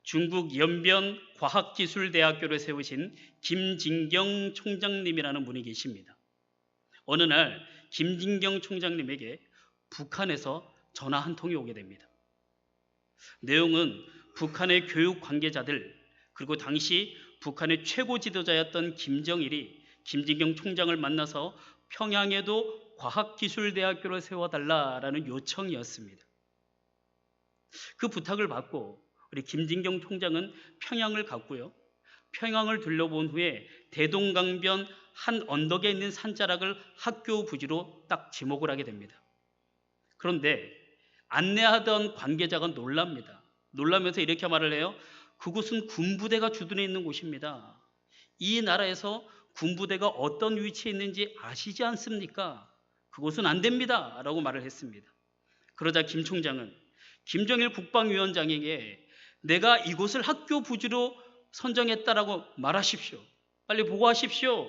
중국 연변 과학기술대학교를 세우신 김진경 총장님이라는 분이 계십니다. 어느 날 김진경 총장님에게 북한에서 전화 한 통이 오게 됩니다. 내용은 북한의 교육 관계자들, 그리고 당시 북한의 최고 지도자였던 김정일이 김진경 총장을 만나서 평양에도 과학기술대학교를 세워달라라는 요청이었습니다. 그 부탁을 받고 우리 김진경 총장은 평양을 갔고요. 평양을 둘러본 후에 대동강변 한 언덕에 있는 산자락을 학교 부지로 딱 지목을 하게 됩니다. 그런데 안내하던 관계자가 놀랍니다. 놀라면서 이렇게 말을 해요. 그곳은 군부대가 주둔해 있는 곳입니다. 이 나라에서 군부대가 어떤 위치에 있는지 아시지 않습니까? 그곳은 안 됩니다. 라고 말을 했습니다. 그러자 김 총장은 김정일 국방위원장에게 내가 이곳을 학교 부지로 선정했다라고 말하십시오. 빨리 보고하십시오.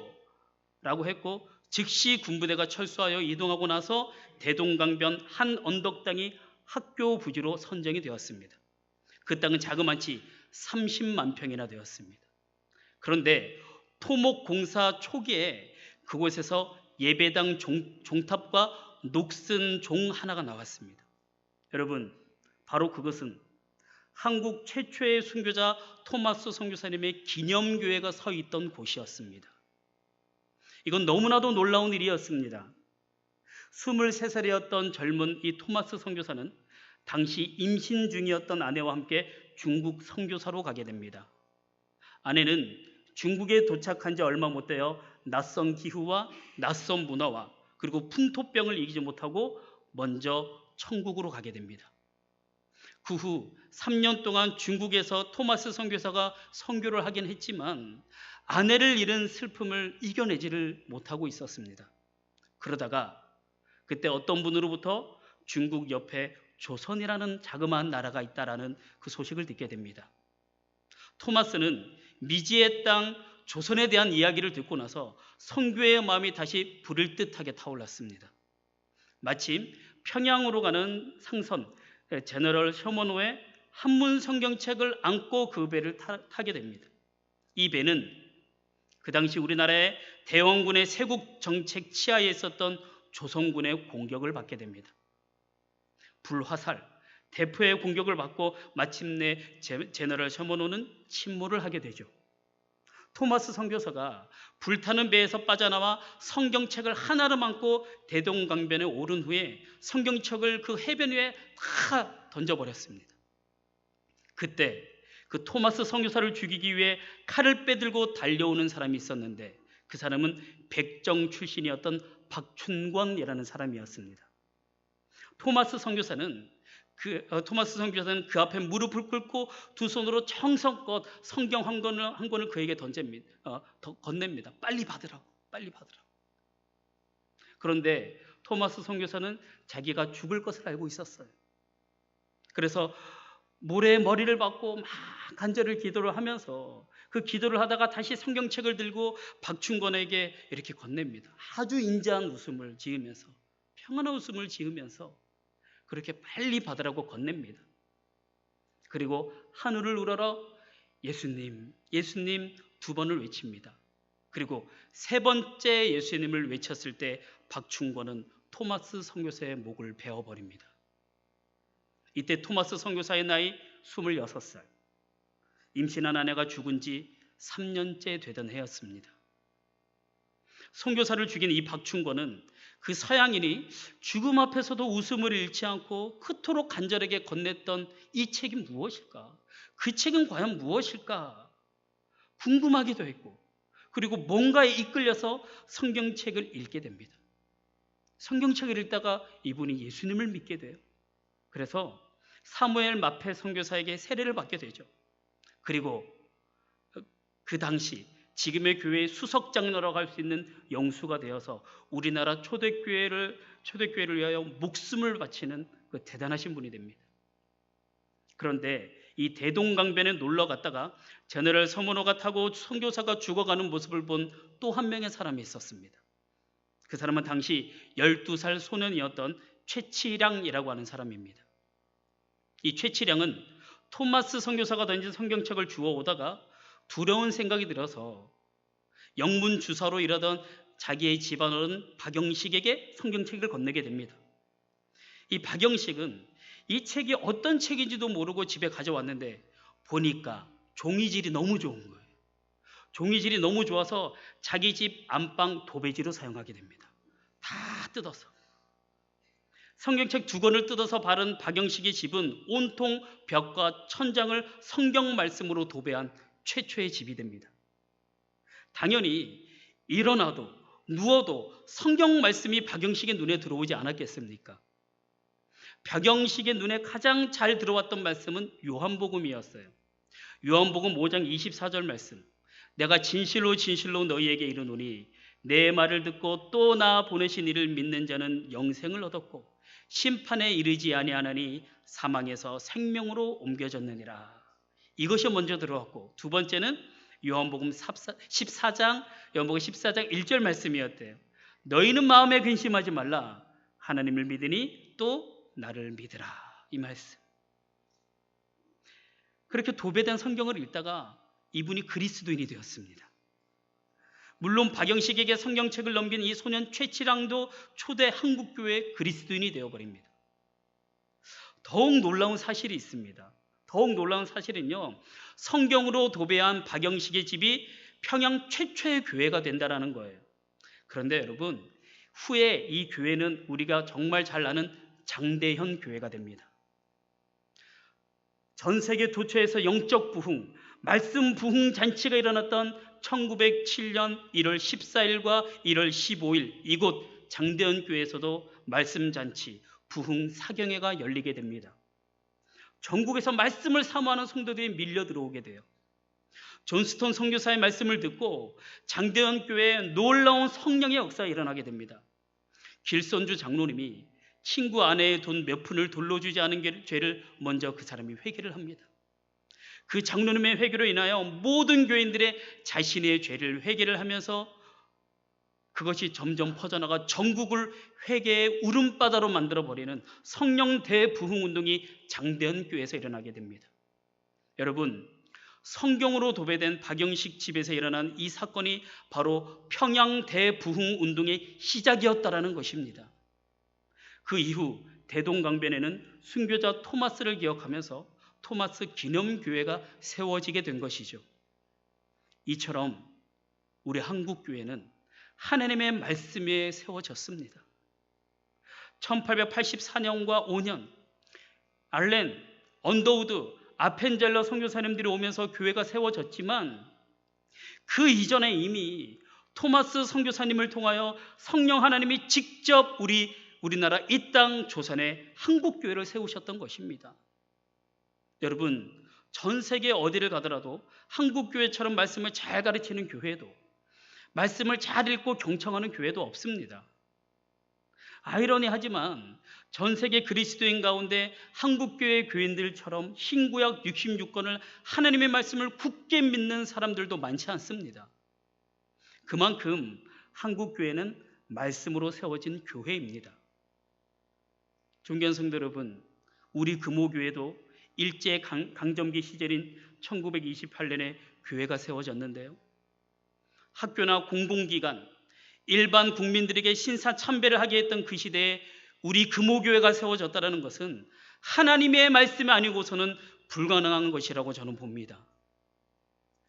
라고 했고 즉시 군부대가 철수하여 이동하고 나서 대동강변 한 언덕 땅이 학교 부지로 선정이 되었습니다. 그 땅은 자그마치 30만 평이나 되었습니다. 그런데 토목공사 초기에 그곳에서 예배당 종탑과 녹슨 종 하나가 나왔습니다. 여러분, 바로 그것은 한국 최초의 순교자 토마스 선교사님의 기념교회가 서 있던 곳이었습니다. 이건 너무나도 놀라운 일이었습니다. 23살이었던 젊은 이 토마스 선교사는 당시 임신 중이었던 아내와 함께 중국 선교사로 가게 됩니다. 아내는 중국에 도착한 지 얼마 못 되어 낯선 기후와 낯선 문화와 그리고 풍토병을 이기지 못하고 먼저 천국으로 가게 됩니다. 그 후 3년 동안 중국에서 토마스 선교사가 선교를 하긴 했지만 아내를 잃은 슬픔을 이겨내지를 못하고 있었습니다. 그러다가 그때 어떤 분으로부터 중국 옆에 조선이라는 자그마한 나라가 있다라는 그 소식을 듣게 됩니다. 토마스는 미지의 땅 조선에 대한 이야기를 듣고 나서 선교의 마음이 다시 불을 듯하게 타올랐습니다. 마침 평양으로 가는 상선 제너럴 셔먼호의 한문 성경책을 안고 그 배를 타게 됩니다. 이 배는 그 당시 우리나라의 대원군의 세국 정책 치하에 있었던 조선군의 공격을 받게 됩니다. 불화살, 대포의 공격을 받고 마침내 제너럴 셔먼호는 침몰을 하게 되죠. 토마스 선교사가 불타는 배에서 빠져나와 성경책을 하나를 안고 대동강변에 오른 후에 성경책을 그 해변 위에 다 던져버렸습니다. 그때 그 토마스 선교사를 죽이기 위해 칼을 빼들고 달려오는 사람이 있었는데 그 사람은 백정 출신이었던 박춘권이라는 사람이었습니다. 토마스 선교사는 그 앞에 무릎을 꿇고 두 손으로 정성껏 성경 한 권을 그에게 건넵니다. 빨리 받으라고. 그런데 토마스 선교사는 자기가 죽을 것을 알고 있었어요. 그래서 모래에 머리를 박고 막 간절히 기도를 하면서 그 기도를 하다가 다시 성경책을 들고 박춘권에게 이렇게 건넵니다. 아주 인자한 웃음을 지으면서, 평안한 웃음을 지으면서 그렇게 빨리 받으라고 건넵니다. 그리고 하늘을 우러러 예수님, 예수님 두 번을 외칩니다. 그리고 세 번째 예수님을 외쳤을 때 박충권은 토마스 선교사의 목을 베어버립니다. 이때 토마스 선교사의 나이 26살, 임신한 아내가 죽은 지 3년째 되던 해였습니다. 선교사를 죽인 이 박충권은 그 서양인이 죽음 앞에서도 웃음을 잃지 않고 그토록 간절하게 건넸던 이 책이 무엇일까? 그 책은 과연 무엇일까? 궁금하기도 했고, 그리고 뭔가에 이끌려서 성경책을 읽게 됩니다. 성경책을 읽다가 이분이 예수님을 믿게 돼요. 그래서 사무엘 마페 선교사에게 세례를 받게 되죠. 그리고 그 당시 지금의 교회의 수석 장로라고 할 수 있는 영수가 되어서 우리나라 초대교회를 위하여 목숨을 바치는 그 대단하신 분이 됩니다. 그런데 이 대동강변에 놀러 갔다가 제너럴 서문호가 타고 선교사가 죽어가는 모습을 본 또 한 명의 사람이 있었습니다. 그 사람은 당시 12살 소년이었던 최치량이라고 하는 사람입니다. 이 최치량은 토마스 선교사가 던진 성경책을 주워오다가 두려운 생각이 들어서 영문 주사로 일하던 자기의 집안어른 박영식에게 성경책을 건네게 됩니다. 이 박영식은 이 책이 어떤 책인지도 모르고 집에 가져왔는데 보니까 종이질이 너무 좋은 거예요. 종이질이 너무 좋아서 자기 집 안방 도배지로 사용하게 됩니다. 다 뜯어서. 성경책 2권을 뜯어서 바른 박영식의 집은 온통 벽과 천장을 성경 말씀으로 도배한 최초의 집이 됩니다. 당연히 일어나도 누워도 성경 말씀이 박영식의 눈에 들어오지 않았겠습니까? 박영식의 눈에 가장 잘 들어왔던 말씀은 요한복음이었어요. 요한복음 5장 24절 말씀. 내가 진실로 진실로 너희에게 이르노니 내 말을 듣고 또 나 보내신 이를 믿는 자는 영생을 얻었고 심판에 이르지 아니하나니 사망에서 생명으로 옮겨졌느니라. 이것이 먼저 들어왔고, 두 번째는 요한복음 14장 1절 말씀이었대요. 너희는 마음에 근심하지 말라. 하나님을 믿으니 또 나를 믿으라. 이 말씀. 그렇게 도배된 성경을 읽다가 이분이 그리스도인이 되었습니다. 물론 박영식에게 성경책을 넘긴 이 소년 최치랑도 초대 한국교회 그리스도인이 되어버립니다. 더욱 놀라운 사실이 있습니다. 더욱 놀라운 사실은요, 성경으로 도배한 박영식의 집이 평양 최초의 교회가 된다는 거예요. 그런데 여러분, 후에 이 교회는 우리가 정말 잘 아는 장대현 교회가 됩니다. 전 세계 도처에서 영적 부흥, 말씀 부흥 잔치가 일어났던 1907년 1월 14일과 1월 15일 이곳 장대현 교회에서도 말씀 잔치, 부흥 사경회가 열리게 됩니다. 전국에서 말씀을 사모하는 성도들이 밀려 들어오게 돼요. 존스톤 선교사의 말씀을 듣고 장대현 교회에 놀라운 성령의 역사가 일어나게 됩니다. 길선주 장로님이 친구 아내의 돈 몇 푼을 돌려주지 않은 죄를 먼저 그 사람이 회개를 합니다. 그 장로님의 회개로 인하여 모든 교인들의 자신의 죄를 회개를 하면서 그것이 점점 퍼져나가 전국을 회개의 울음바다로 만들어버리는 성령 대부흥 운동이 장대현 교회에서 일어나게 됩니다. 여러분, 성경으로 도배된 박영식 집에서 일어난 이 사건이 바로 평양 대부흥 운동의 시작이었다라는 것입니다. 그 이후 대동강변에는 순교자 토마스를 기억하면서 토마스 기념교회가 세워지게 된 것이죠. 이처럼 우리 한국교회는 하나님의 말씀에 세워졌습니다. 1884년과 5년 알렌, 언더우드, 아펜젤러 선교사님들이 오면서 교회가 세워졌지만 그 이전에 이미 토마스 선교사님을 통하여 성령 하나님이 직접 우리나라 이 땅 조선에 한국교회를 세우셨던 것입니다. 여러분, 전 세계 어디를 가더라도 한국교회처럼 말씀을 잘 가르치는 교회도, 말씀을 잘 읽고 경청하는 교회도 없습니다. 아이러니하지만 전 세계 그리스도인 가운데 한국교회 교인들처럼 신구약 66권을 하나님의 말씀을 굳게 믿는 사람들도 많지 않습니다. 그만큼 한국교회는 말씀으로 세워진 교회입니다. 존귀한 성도 여러분, 우리 금호교회도 일제 강점기 시절인 1928년에 교회가 세워졌는데요. 학교나 공공기관, 일반 국민들에게 신사참배를 하게 했던 그 시대에 우리 금호교회가 세워졌다는 것은 하나님의 말씀이 아니고서는 불가능한 것이라고 저는 봅니다.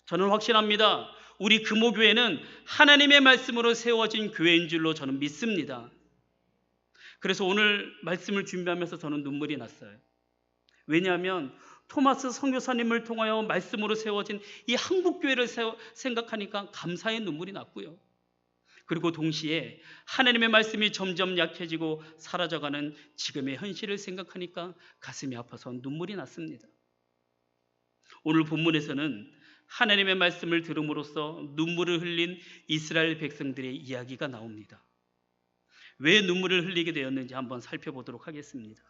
저는 확신합니다. 우리 금호교회는 하나님의 말씀으로 세워진 교회인 줄로 저는 믿습니다. 그래서 오늘 말씀을 준비하면서 저는 눈물이 났어요. 왜냐하면 토마스 선교사님을 통하여 말씀으로 세워진 이 한국교회를 생각하니까 감사의 눈물이 났고요. 그리고 동시에 하나님의 말씀이 점점 약해지고 사라져가는 지금의 현실을 생각하니까 가슴이 아파서 눈물이 났습니다. 오늘 본문에서는 하나님의 말씀을 들음으로써 눈물을 흘린 이스라엘 백성들의 이야기가 나옵니다. 왜 눈물을 흘리게 되었는지 한번 살펴보도록 하겠습니다.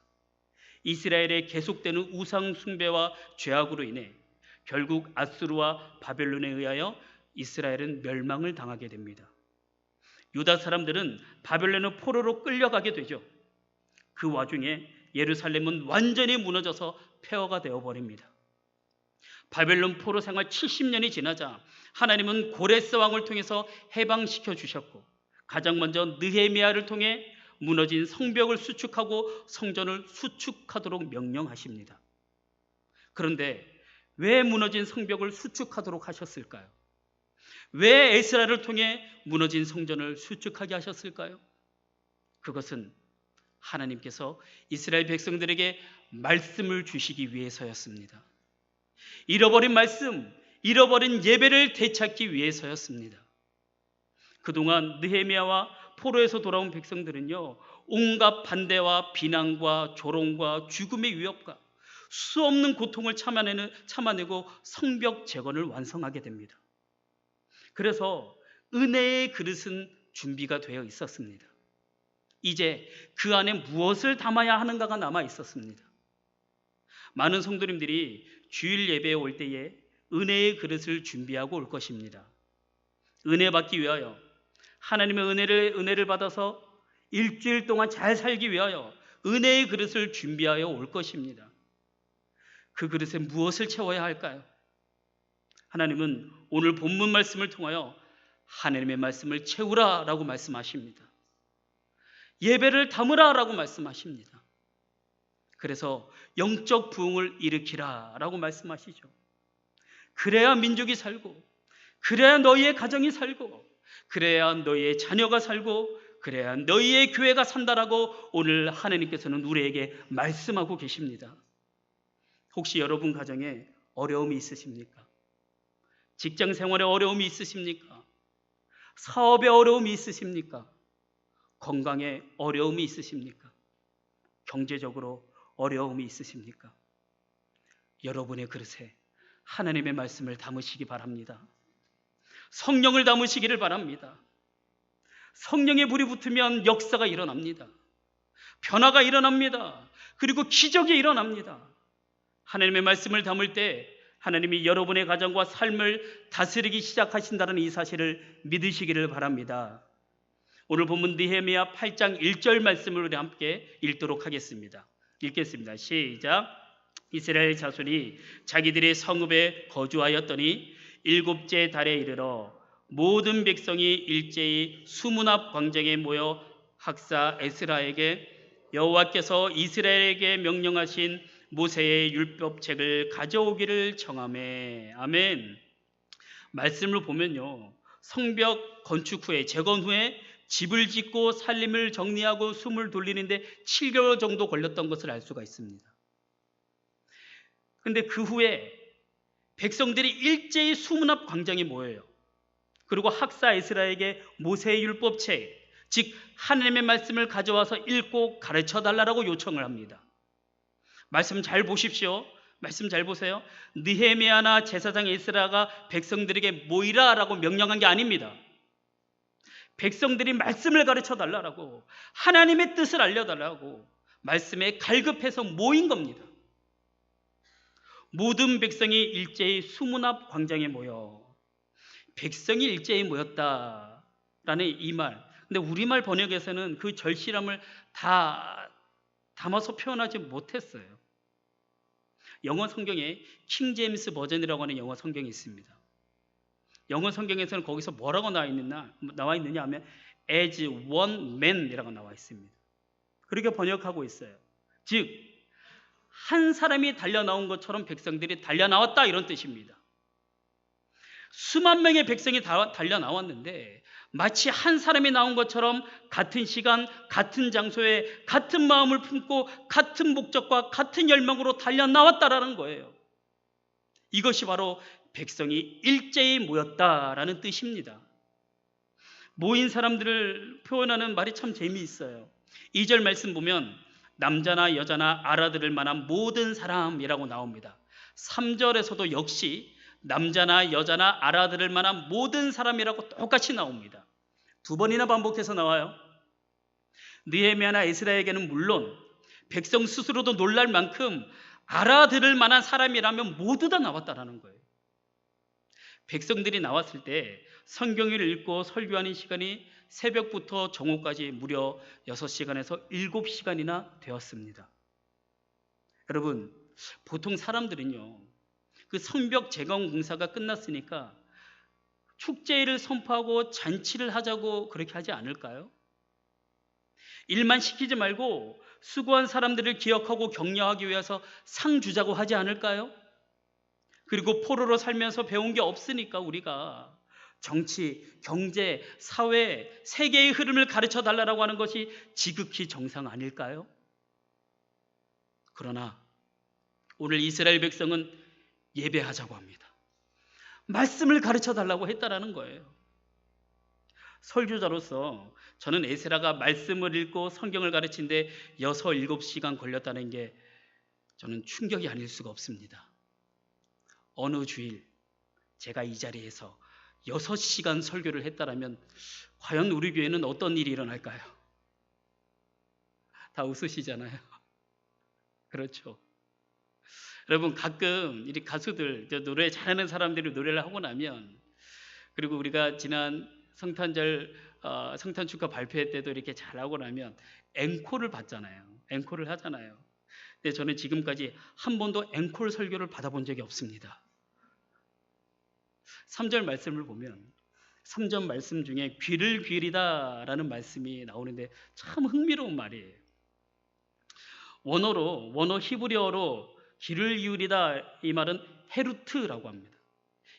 이스라엘의 계속되는 우상 숭배와 죄악으로 인해 결국 아수르와 바벨론에 의하여 이스라엘은 멸망을 당하게 됩니다. 유다 사람들은 바벨론의 포로로 끌려가게 되죠. 그 와중에 예루살렘은 완전히 무너져서 폐허가 되어버립니다. 바벨론 포로 생활 70년이 지나자 하나님은 고레스 왕을 통해서 해방시켜 주셨고, 가장 먼저 느헤미야를 통해 무너진 성벽을 수축하고 성전을 수축하도록 명령하십니다. 그런데 왜 무너진 성벽을 수축하도록 하셨을까요? 왜 에스라를 통해 무너진 성전을 수축하게 하셨을까요? 그것은 하나님께서 이스라엘 백성들에게 말씀을 주시기 위해서였습니다. 잃어버린 말씀, 잃어버린 예배를 되찾기 위해서였습니다. 그동안 느헤미야와 포로에서 돌아온 백성들은요, 온갖 반대와 비난과 조롱과 죽음의 위협과 수없는 고통을 참아내고 성벽 재건을 완성하게 됩니다. 그래서 은혜의 그릇은 준비가 되어 있었습니다. 이제 그 안에 무엇을 담아야 하는가가 남아 있었습니다. 많은 성도님들이 주일 예배에 올 때에 은혜의 그릇을 준비하고 올 것입니다. 은혜 받기 위하여, 하나님의 은혜를 받아서 일주일 동안 잘 살기 위하여 은혜의 그릇을 준비하여 올 것입니다. 그 그릇에 무엇을 채워야 할까요? 하나님은 오늘 본문 말씀을 통하여 하나님의 말씀을 채우라라고 말씀하십니다. 예배를 담으라라고 말씀하십니다. 그래서 영적 부흥을 일으키라라고 말씀하시죠. 그래야 민족이 살고, 그래야 너희의 가정이 살고, 그래야 너희의 자녀가 살고, 그래야 너희의 교회가 산다라고 오늘 하나님께서는 우리에게 말씀하고 계십니다. 혹시 여러분 가정에 어려움이 있으십니까? 직장 생활에 어려움이 있으십니까? 사업에 어려움이 있으십니까? 건강에 어려움이 있으십니까? 경제적으로 어려움이 있으십니까? 여러분의 그릇에 하나님의 말씀을 담으시기 바랍니다. 성령을 담으시기를 바랍니다. 성령의 불이 붙으면 역사가 일어납니다. 변화가 일어납니다. 그리고 기적이 일어납니다. 하나님의 말씀을 담을 때 하나님이 여러분의 가정과 삶을 다스리기 시작하신다는 이 사실을 믿으시기를 바랍니다. 오늘 본문 느헤미야 8장 1절 말씀을 우리 함께 읽도록 하겠습니다. 읽겠습니다. 시작. 이스라엘 자손이 자기들의 성읍에 거주하였더니 일곱째 달에 이르러 모든 백성이 일제히 수문 앞 광장에 모여 학사 에스라에게 여호와께서 이스라엘에게 명령하신 모세의 율법책을 가져오기를 청하매. 아멘. 말씀을 보면요, 성벽 건축 후에, 재건 후에 집을 짓고 살림을 정리하고 숨을 돌리는데 7개월 정도 걸렸던 것을 알 수가 있습니다. 그런데 그 후에 백성들이 일제히 수문 앞 광장에 모여요. 그리고 학사 에스라에게 모세의 율법책, 즉 하나님의 말씀을 가져와서 읽고 가르쳐 달라고 요청을 합니다. 말씀 잘 보십시오. 말씀 잘 보세요. 느헤미야나 제사장 에스라가 백성들에게 모이라라고 명령한 게 아닙니다. 백성들이 말씀을 가르쳐 달라고, 하나님의 뜻을 알려달라고 말씀에 갈급해서 모인 겁니다. 모든 백성이 일제히 수문 앞 광장에 모여, 백성이 일제히 모였다라는 이 말, 근데 우리말 번역에서는 그 절실함을 다 담아서 표현하지 못했어요. 영어 성경에 킹 제임스 버전이라고 하는 영어 성경이 있습니다. 영어 성경에서는 거기서 뭐라고 나와 있느냐 하면 as one man이라고 나와 있습니다. 그렇게 번역하고 있어요. 즉 한 사람이 달려 나온 것처럼 백성들이 달려 나왔다, 이런 뜻입니다. 수만 명의 백성이 달려 나왔는데 마치 한 사람이 나온 것처럼 같은 시간, 같은 장소에 같은 마음을 품고 같은 목적과 같은 열망으로 달려 나왔다라는 거예요. 이것이 바로 백성이 일제히 모였다라는 뜻입니다. 모인 사람들을 표현하는 말이 참 재미있어요. 2절 말씀 보면 남자나 여자나 알아들을 만한 모든 사람이라고 나옵니다. 3절에서도 역시 남자나 여자나 알아들을 만한 모든 사람이라고 똑같이 나옵니다. 두 번이나 반복해서 나와요. 느헤미야나 에스라에게는 물론 백성 스스로도 놀랄 만큼 알아들을 만한 사람이라면 모두 다 나왔다라는 거예요. 백성들이 나왔을 때 성경을 읽고 설교하는 시간이 새벽부터 정오까지 무려 6시간에서 7시간이나 되었습니다. 여러분, 보통 사람들은요, 그 성벽 재건 공사가 끝났으니까 축제를 선포하고 잔치를 하자고 그렇게 하지 않을까요? 일만 시키지 말고 수고한 사람들을 기억하고 격려하기 위해서 상 주자고 하지 않을까요? 그리고 포로로 살면서 배운 게 없으니까 우리가 정치, 경제, 사회, 세계의 흐름을 가르쳐 달라고 하는 것이 지극히 정상 아닐까요? 그러나 오늘 이스라엘 백성은 예배하자고 합니다. 말씀을 가르쳐 달라고 했다라는 거예요. 설교자로서 저는 에스라가 말씀을 읽고 성경을 가르치는데 6, 7시간 걸렸다는 게 저는 충격이 아닐 수가 없습니다. 어느 주일 제가 이 자리에서 6시간 설교를 했다라면 과연 우리 교회는 어떤 일이 일어날까요? 다 웃으시잖아요. 그렇죠. 여러분, 가끔 이 가수들, 노래 잘하는 사람들이 노래를 하고 나면, 그리고 우리가 지난 성탄절 성탄 축하 발표회 때도 이렇게 잘하고 나면 앵콜을 받잖아요. 앵콜을 하잖아요. 근데 저는 지금까지 한 번도 앵콜 설교를 받아본 적이 없습니다. 3절 말씀을 보면 3절 말씀 중에 귀를 기울이다 라는 말씀이 나오는데 참 흥미로운 말이에요. 원어 히브리어로 귀를 기울이다, 이 말은 헤루트라고 합니다.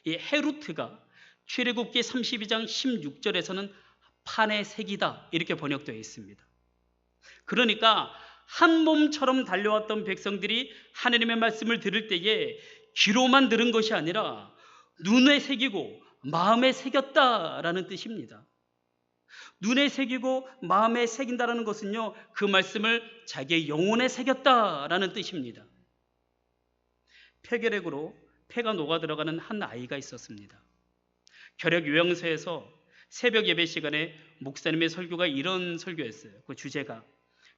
이 헤루트가 출애굽기 32장 16절에서는 판의 색이다 이렇게 번역되어 있습니다. 그러니까 한 몸처럼 달려왔던 백성들이 하나님의 말씀을 들을 때에 귀로만 들은 것이 아니라 눈에 새기고 마음에 새겼다라는 뜻입니다. 눈에 새기고 마음에 새긴다라는 것은요, 그 말씀을 자기의 영혼에 새겼다라는 뜻입니다. 폐결핵으로 폐가 녹아 들어가는 한 아이가 있었습니다. 결핵 요양소에서 새벽 예배 시간에 목사님의 설교가 이런 설교였어요. 그 주제가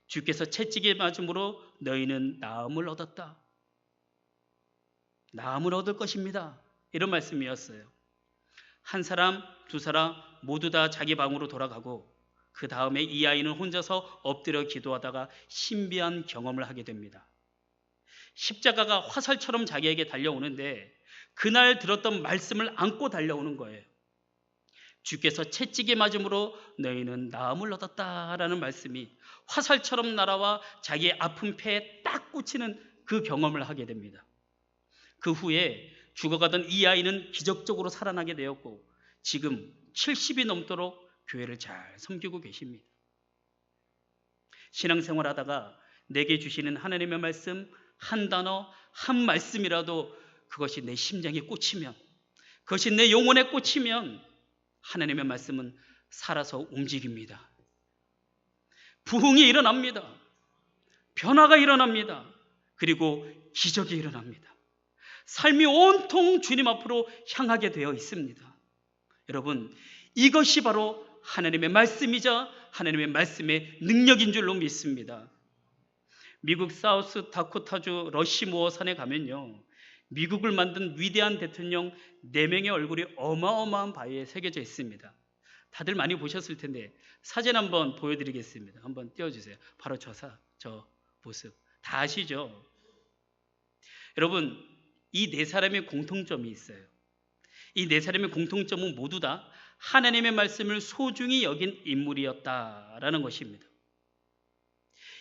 주께서 채찍에 맞음으로 너희는 나음을 얻었다. 나음을 얻을 것입니다. 이런 말씀이었어요. 한 사람, 두 사람 모두 다 자기 방으로 돌아가고 그 다음에 이 아이는 혼자서 엎드려 기도하다가 신비한 경험을 하게 됩니다. 십자가가 화살처럼 자기에게 달려오는데 그날 들었던 말씀을 안고 달려오는 거예요. 주께서 채찍에 맞음으로 너희는 나음을 얻었다라는 말씀이 화살처럼 날아와 자기의 아픈 폐에 딱 꽂히는 그 경험을 하게 됩니다. 그 후에 죽어가던 이 아이는 기적적으로 살아나게 되었고 지금 70이 넘도록 교회를 잘 섬기고 계십니다. 신앙생활 하다가 내게 주시는 하나님의 말씀 한 단어, 한 말씀이라도 그것이 내 심장에 꽂히면, 그것이 내 영혼에 꽂히면 하나님의 말씀은 살아서 움직입니다. 부흥이 일어납니다. 변화가 일어납니다. 그리고 기적이 일어납니다. 삶이 온통 주님 앞으로 향하게 되어 있습니다. 여러분, 이것이 바로 하나님의 말씀이자 하나님의 말씀의 능력인 줄로 믿습니다. 미국 사우스 다코타주 러시무어 산에 가면요, 미국을 만든 위대한 대통령 4명의 얼굴이 어마어마한 바위에 새겨져 있습니다. 다들 많이 보셨을 텐데 사진 한번 보여드리겠습니다. 한번 띄워주세요. 바로 저 모습 다 아시죠? 여러분, 이 4사람의 공통점이 있어요. 이 4사람의 공통점은 모두 다 하나님의 말씀을 소중히 여긴 인물이었다라는 것입니다.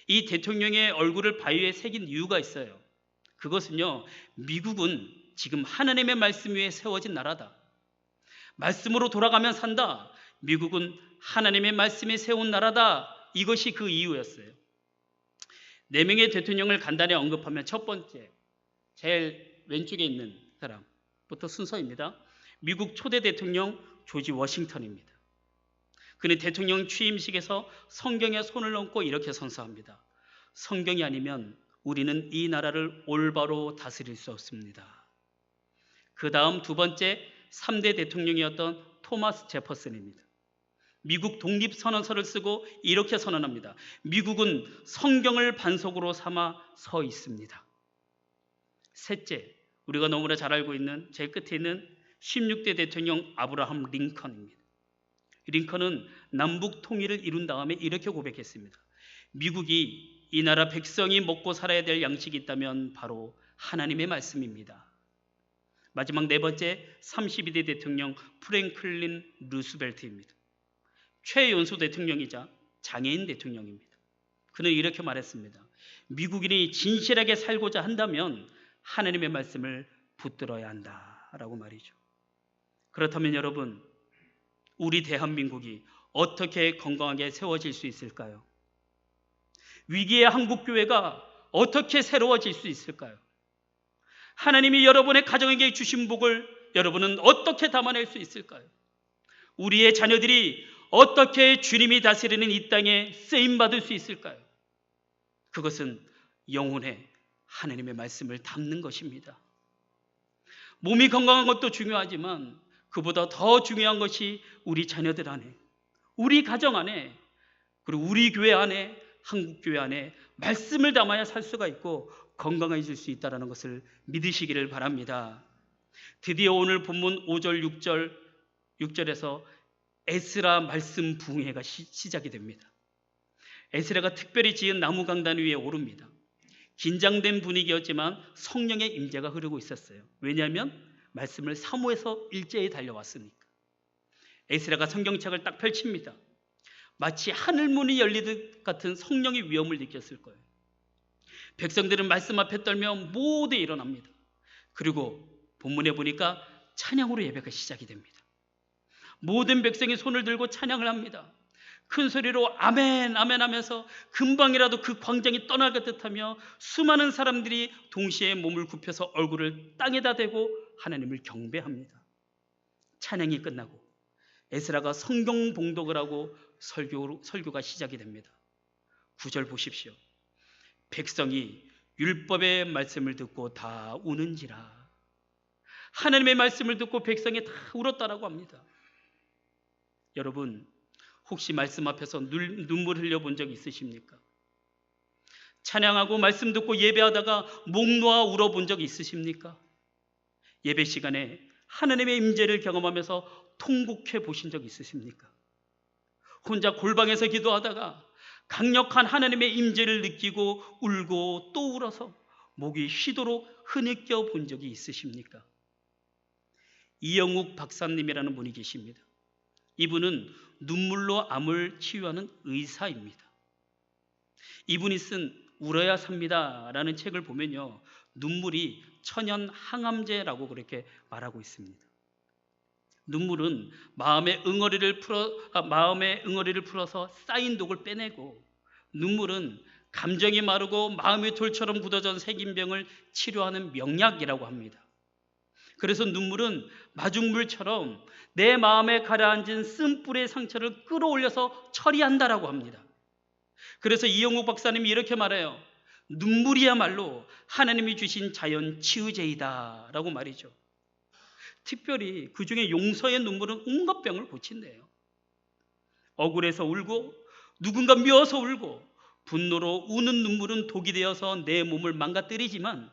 이 대통령의 얼굴을 바위에 새긴 이유가 있어요. 그것은요, 미국은 지금 하나님의 말씀 위에 세워진 나라다. 말씀으로 돌아가면 산다. 미국은 하나님의 말씀에 세운 나라다. 이것이 그 이유였어요. 4명의 대통령을 간단히 언급하면 첫 번째, 제일 왼쪽에 있는 사람부터 순서입니다. 미국 초대 대통령 조지 워싱턴입니다. 그는 대통령 취임식에서 성경에 손을 얹고 이렇게 선서합니다. 성경이 아니면 우리는 이 나라를 올바로 다스릴 수 없습니다. 그 다음 두 번째 3대 대통령이었던 토마스 제퍼슨입니다. 미국 독립선언서를 쓰고 이렇게 선언합니다. 미국은 성경을 반석으로 삼아 서 있습니다. 셋째, 우리가 너무나 잘 알고 있는 제일 끝에 있는 16대 대통령 아브라함 링컨입니다. 링컨은 남북 통일을 이룬 다음에 이렇게 고백했습니다. 미국이 이 나라 백성이 먹고 살아야 될 양식이 있다면 바로 하나님의 말씀입니다. 마지막 네 번째, 32대 대통령 프랭클린 루스벨트입니다. 최연소 대통령이자 장애인 대통령입니다. 그는 이렇게 말했습니다. 미국인이 진실하게 살고자 한다면 하나님의 말씀을 붙들어야 한다라고 말이죠. 그렇다면 여러분, 우리 대한민국이 어떻게 건강하게 세워질 수 있을까요? 위기의 한국교회가 어떻게 새로워질 수 있을까요? 하나님이 여러분의 가정에게 주신 복을 여러분은 어떻게 담아낼 수 있을까요? 우리의 자녀들이 어떻게 주님이 다스리는 이 땅에 쓰임받을 수 있을까요? 그것은 영혼에 하나님의 말씀을 담는 것입니다. 몸이 건강한 것도 중요하지만 그보다 더 중요한 것이 우리 자녀들 안에, 우리 가정 안에, 그리고 우리 교회 안에, 한국교회 안에 말씀을 담아야 살 수가 있고 건강해질 수 있다는 것을 믿으시기를 바랍니다. 드디어 오늘 본문 5절, 6절에서 에스라 말씀 부흥회가 시작이 됩니다. 에스라가 특별히 지은 나무 강단 위에 오릅니다. 긴장된 분위기였지만 성령의 임재가 흐르고 있었어요. 왜냐하면 말씀을 사모해서 일제히 달려왔으니까. 에스라가 성경책을 딱 펼칩니다. 마치 하늘문이 열리듯 같은 성령의 위엄을 느꼈을 거예요. 백성들은 말씀 앞에 떨며 모두 일어납니다. 그리고 본문에 보니까 찬양으로 예배가 시작이 됩니다. 모든 백성이 손을 들고 찬양을 합니다. 큰 소리로 아멘 아멘 하면서 금방이라도 그 광장이 떠날 것 하며 수많은 사람들이 동시에 몸을 굽혀서 얼굴을 땅에다 대고 하나님을 경배합니다. 찬양이 끝나고 에스라가 성경 봉독을 하고 설교가 시작이 됩니다. 9절 보십시오. 백성이 율법의 말씀을 듣고 다 우는지라. 하나님의 말씀을 듣고 백성이 다 울었다라고 합니다. 여러분, 혹시 말씀 앞에서 눈물 흘려본 적 있으십니까? 찬양하고 말씀 듣고 예배하다가 목 놓아 울어본 적 있으십니까? 예배 시간에 하나님의 임재를 경험하면서 통곡해 보신 적 있으십니까? 혼자 골방에서 기도하다가 강력한 하나님의 임재를 느끼고 울고 또 울어서 목이 쉬도록 흐느껴 본 적이 있으십니까? 이영욱 박사님이라는 분이 계십니다. 이분은 눈물로 암을 치유하는 의사입니다. 이분이 쓴 울어야 삽니다 라는 책을 보면요, 눈물이 천연 항암제라고 그렇게 말하고 있습니다. 눈물은 마음의 응어리를 풀어서 쌓인 독을 빼내고, 눈물은 감정이 마르고 마음이 돌처럼 굳어진 색인병을 치료하는 명약이라고 합니다. 그래서 눈물은 마중물처럼 내 마음에 가라앉은 쓴불의 상처를 끌어올려서 처리한다라고 합니다. 그래서 이영욱 박사님이 이렇게 말해요. 눈물이야말로 하나님이 주신 자연 치유제이다 라고 말이죠. 특별히 그 중에 용서의 눈물은 온갖 병을 고친대요. 억울해서 울고 누군가 미워서 울고 분노로 우는 눈물은 독이 되어서 내 몸을 망가뜨리지만,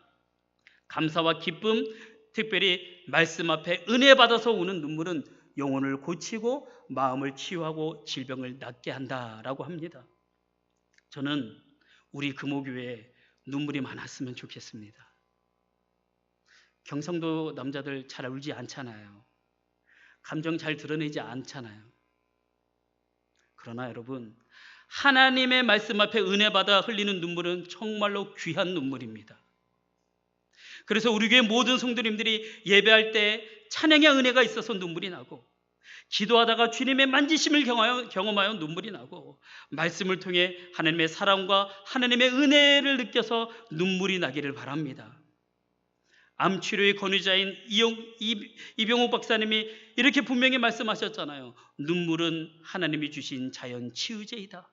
감사와 기쁨, 특별히 말씀 앞에 은혜 받아서 우는 눈물은 영혼을 고치고 마음을 치유하고 질병을 낫게 한다라고 합니다. 저는 우리 금호교회에 눈물이 많았으면 좋겠습니다. 경상도 남자들 잘 울지 않잖아요. 감정 잘 드러내지 않잖아요. 그러나 여러분, 하나님의 말씀 앞에 은혜 받아 흘리는 눈물은 정말로 귀한 눈물입니다. 그래서 우리 교회 모든 성도님들이 예배할 때 찬양의 은혜가 있어서 눈물이 나고, 기도하다가 주님의 만지심을 경험하여 눈물이 나고, 말씀을 통해 하나님의 사랑과 하나님의 은혜를 느껴서 눈물이 나기를 바랍니다. 암치료의 권위자인 이병옥 박사님이 이렇게 분명히 말씀하셨잖아요. 눈물은 하나님이 주신 자연 치유제이다.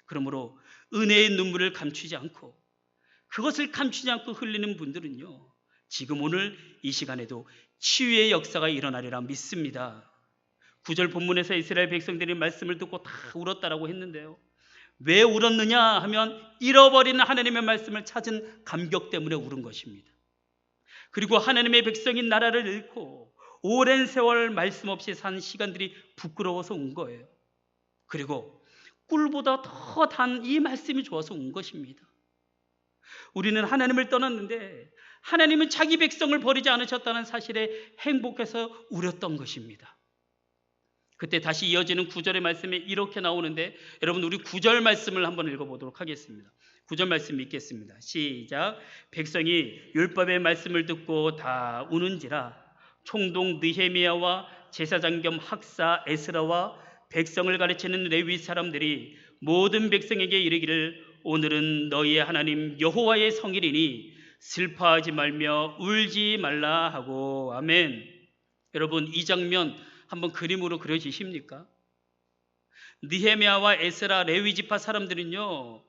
그러므로 은혜의 눈물을 감추지 않고, 그것을 감추지 않고 흘리는 분들은요, 지금 오늘 이 시간에도 치유의 역사가 일어나리라 믿습니다. 9절 본문에서 이스라엘 백성들이 말씀을 듣고 다 울었다라고 했는데요, 왜 울었느냐 하면 잃어버린 하나님의 말씀을 찾은 감격 때문에 울은 것입니다. 그리고 하나님의 백성인 나라를 잃고 오랜 세월 말씀 없이 산 시간들이 부끄러워서 운 거예요. 그리고 꿀보다 더 단 이 말씀이 좋아서 운 것입니다. 우리는 하나님을 떠났는데 하나님은 자기 백성을 버리지 않으셨다는 사실에 행복해서 울었던 것입니다. 그때 다시 이어지는 9절의 말씀에 이렇게 나오는데, 여러분 우리 9절 말씀을 한번 읽어보도록 하겠습니다. 9절 말씀 읽겠습니다. 시작. 백성이 율법의 말씀을 듣고 다 우는지라 총독 느헤미야와 제사장 겸 학사 에스라와 백성을 가르치는 레위 사람들이 모든 백성에게 이르기를 오늘은 너희의 하나님 여호와의 성일이니 슬퍼하지 말며 울지 말라 하고. 아멘. 여러분 이 장면 한번 그림으로 그려지십니까? 느헤미야와 에스라 레위 지파 사람들은요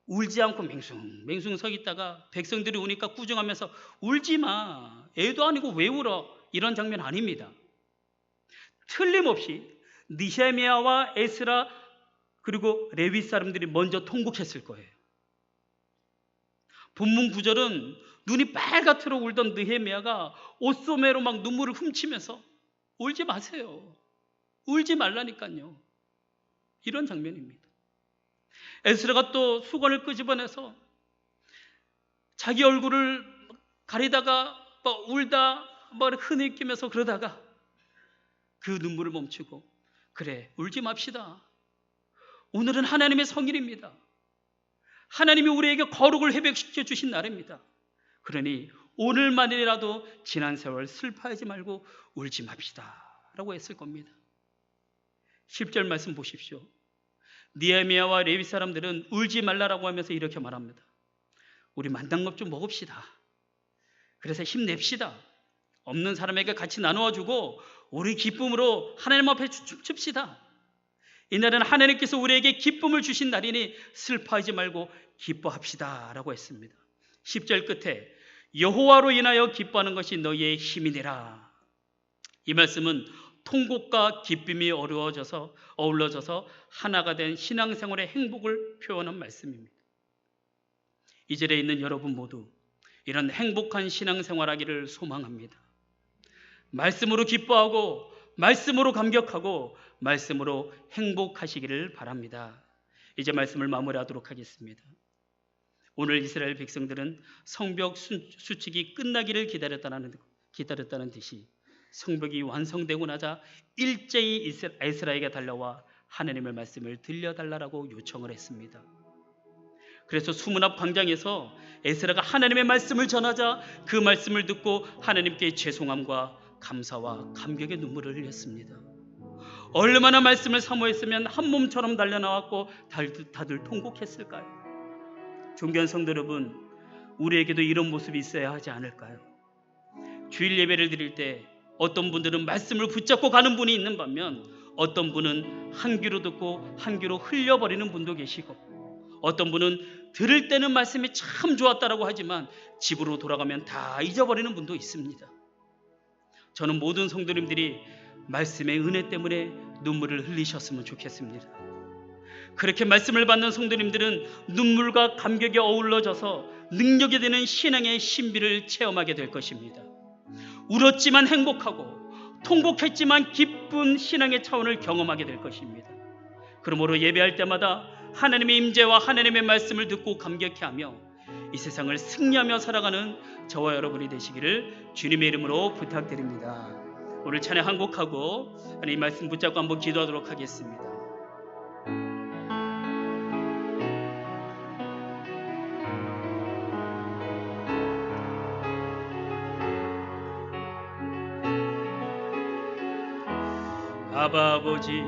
울지 않고 맹숭 서 있다가 백성들이 우니까 꾸중하면서 울지 마, 애도 아니고 왜 울어, 이런 장면 아닙니다. 틀림없이 느헤미야와 에스라 그리고 레위 사람들이 먼저 통곡했을 거예요. 본문 9절은 눈이 빨갛도록 울던 느헤미야가 옷소매로 막 눈물을 훔치면서 울지 마세요, 울지 말라니까요, 이런 장면입니다. 에스라가 또 수건을 끄집어내서 자기 얼굴을 가리다가 막 울다 막 흐느끼면서 그러다가 그 눈물을 멈추고 그래 울지 맙시다, 오늘은 하나님의 성일입니다. 하나님이 우리에게 거룩을 회복시켜 주신 날입니다. 그러니 오늘만이라도 지난 세월 슬퍼하지 말고 울지 맙시다 라고 했을 겁니다. 10절 말씀 보십시오. 느헤미야와 레위 사람들은 울지 말라라고 하면서 이렇게 말합니다. 우리 만당밥 좀 먹읍시다. 그래서 힘냅시다. 없는 사람에게 같이 나누어 주고 우리 기쁨으로 하나님 앞에 춤춥시다. 이날은 하나님께서 우리에게 기쁨을 주신 날이니 슬퍼하지 말고 기뻐합시다 라고 했습니다. 10절 끝에 여호와로 인하여 기뻐하는 것이 너희의 힘이니라. 이 말씀은 통곡과 기쁨이 어우러져서 하나가 된 신앙생활의 행복을 표현한 말씀입니다. 이 절에 있는 여러분 모두 이런 행복한 신앙생활하기를 소망합니다. 말씀으로 기뻐하고 말씀으로 감격하고 말씀으로 행복하시기를 바랍니다. 이제 말씀을 마무리하도록 하겠습니다. 오늘 이스라엘 백성들은 성벽 수칙이 끝나기를 기다렸다는 듯이 성벽이 완성되고 나자 일제히 에스라에게 달려와 하나님의 말씀을 들려달라고 요청을 했습니다. 그래서 수문 앞 광장에서 에스라가 하나님의 말씀을 전하자 그 말씀을 듣고 하나님께 죄송함과 감사와 감격의 눈물을 흘렸습니다. 얼마나 말씀을 사모했으면 한 몸처럼 달려나왔고 다들 통곡했을까요? 존귀한 성도 여러분, 우리에게도 이런 모습이 있어야 하지 않을까요? 주일 예배를 드릴 때 어떤 분들은 말씀을 붙잡고 가는 분이 있는 반면 어떤 분은 한 귀로 듣고 한 귀로 흘려버리는 분도 계시고, 어떤 분은 들을 때는 말씀이 참 좋았다라고 하지만 집으로 돌아가면 다 잊어버리는 분도 있습니다. 저는 모든 성도님들이 말씀의 은혜 때문에 눈물을 흘리셨으면 좋겠습니다. 그렇게 말씀을 받는 성도님들은 눈물과 감격이 어우러져서 능력이 되는 신앙의 신비를 체험하게 될 것입니다. 울었지만 행복하고 통곡했지만 기쁜 신앙의 차원을 경험하게 될 것입니다. 그러므로 예배할 때마다 하나님의 임재와 하나님의 말씀을 듣고 감격해하며 이 세상을 승리하며 살아가는 저와 여러분이 되시기를 주님의 이름으로 부탁드립니다. 오늘 찬양 한 곡하고 하나님 말씀 붙잡고 한번 기도하도록 하겠습니다. 아바 아버지,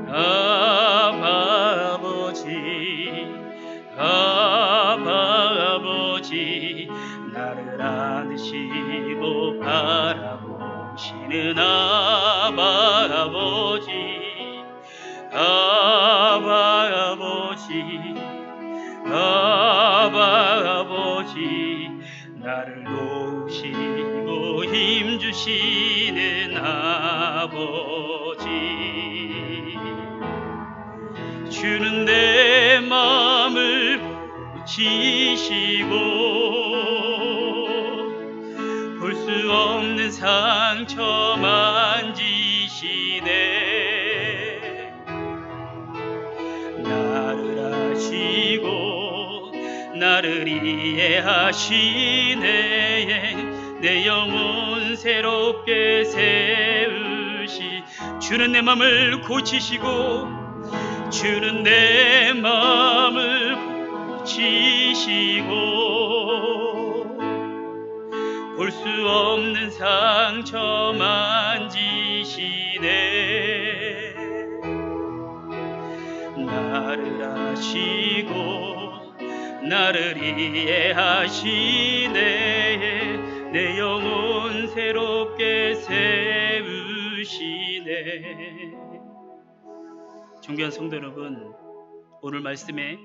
아바 아버지, 아바 아버지, 나를 안으시고 바라보시는 아바 아버지, 아바 아버지, 아바 아버지, 나를 도우시고 힘주시는 아버지, 주는 내 마음을 붙이시고 볼 수 없는 상처 만지시네. 나를 아시고 나를 나를 이해하시네. 내 영혼 새롭게 세우시. 주는 내 맘을 고치시고, 주는 내 맘을 고치시고, 볼 수 없는 상처 만지시네. 나를 아시고 나를 이해하시네. 내 영혼 새롭게 세우시네. 존귀한 성도 여러분, 오늘 말씀에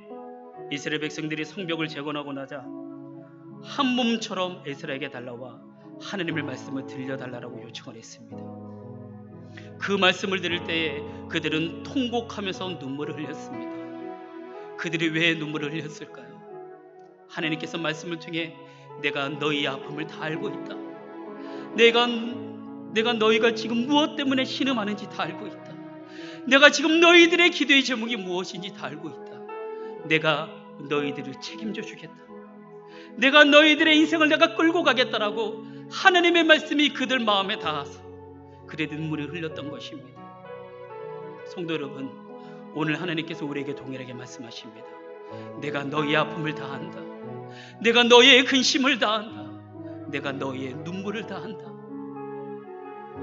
이스라엘 백성들이 성벽을 재건하고 나자 한 몸처럼 에스라에게 달라와 하나님의 말씀을 들려달라고 요청을 했습니다. 그 말씀을 들을 때에 그들은 통곡하면서 눈물을 흘렸습니다. 그들이 왜 눈물을 흘렸을까요? 하나님께서 말씀을 통해 내가 너희 아픔을 다 알고 있다. 내가 너희가 지금 무엇 때문에 신음하는지 다 알고 있다. 내가 지금 너희들의 기도의 제목이 무엇인지 다 알고 있다. 내가 너희들을 책임져 주겠다. 내가 너희들의 인생을 내가 끌고 가겠다라고 하나님의 말씀이 그들 마음에 닿아서 그들의 눈물이 흘렸던 것입니다. 성도 여러분, 오늘 하나님께서 우리에게 동일하게 말씀하십니다. 내가 너희의 아픔을 다한다. 내가 너희의 근심을 다한다. 내가 너희의 눈물을 다한다.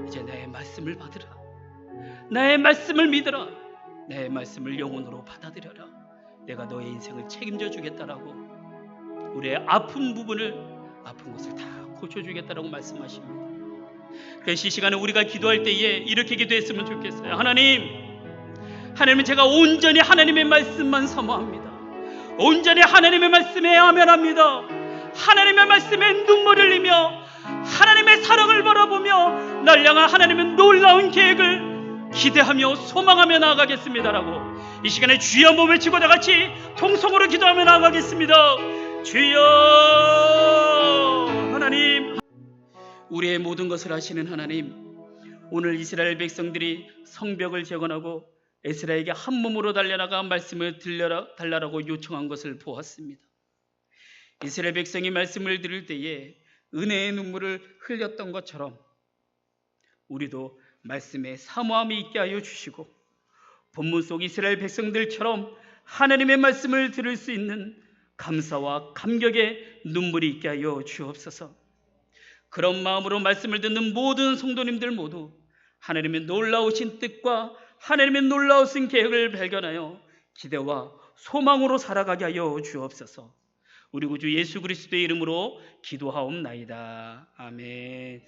이제 나의 말씀을 받으라. 나의 말씀을 믿으라. 나의 말씀을 영혼으로 받아들여라. 내가 너의 인생을 책임져 주겠다라고, 우리의 아픈 부분을, 아픈 것을 다 고쳐주겠다라고 말씀하십니다. 그래서 이 시간에 우리가 기도할 때에 이렇게 기도했으면 좋겠어요. 하나님은 제가 온전히 하나님의 말씀만 사모합니다. 온전히 하나님의 말씀에 아멘합니다. 하나님의 말씀에 눈물을 흘리며 하나님의 사랑을 바라보며 날 향한 하나님의 놀라운 계획을 기대하며 소망하며 나아가겠습니다라고 이 시간에 주여 한번 외치고 다 같이 통성으로 기도하며 나아가겠습니다. 주여. 하나님, 우리의 모든 것을 아시는 하나님, 오늘 이스라엘 백성들이 성벽을 재건하고 에스라에게 한 몸으로 달려나가 말씀을 달라라고 요청한 것을 보았습니다. 이스라엘 백성이 말씀을 들을 때에 은혜의 눈물을 흘렸던 것처럼 우리도 말씀에 사모함이 있게 하여 주시고, 본문 속 이스라엘 백성들처럼 하나님의 말씀을 들을 수 있는 감사와 감격의 눈물이 있게 하여 주옵소서. 그런 마음으로 말씀을 듣는 모든 성도님들 모두 하나님의 놀라우신 뜻과 하나님의 놀라우신 계획을 발견하여 기대와 소망으로 살아가게 하여 주옵소서. 우리 구주 예수 그리스도의 이름으로 기도하옵나이다. 아멘.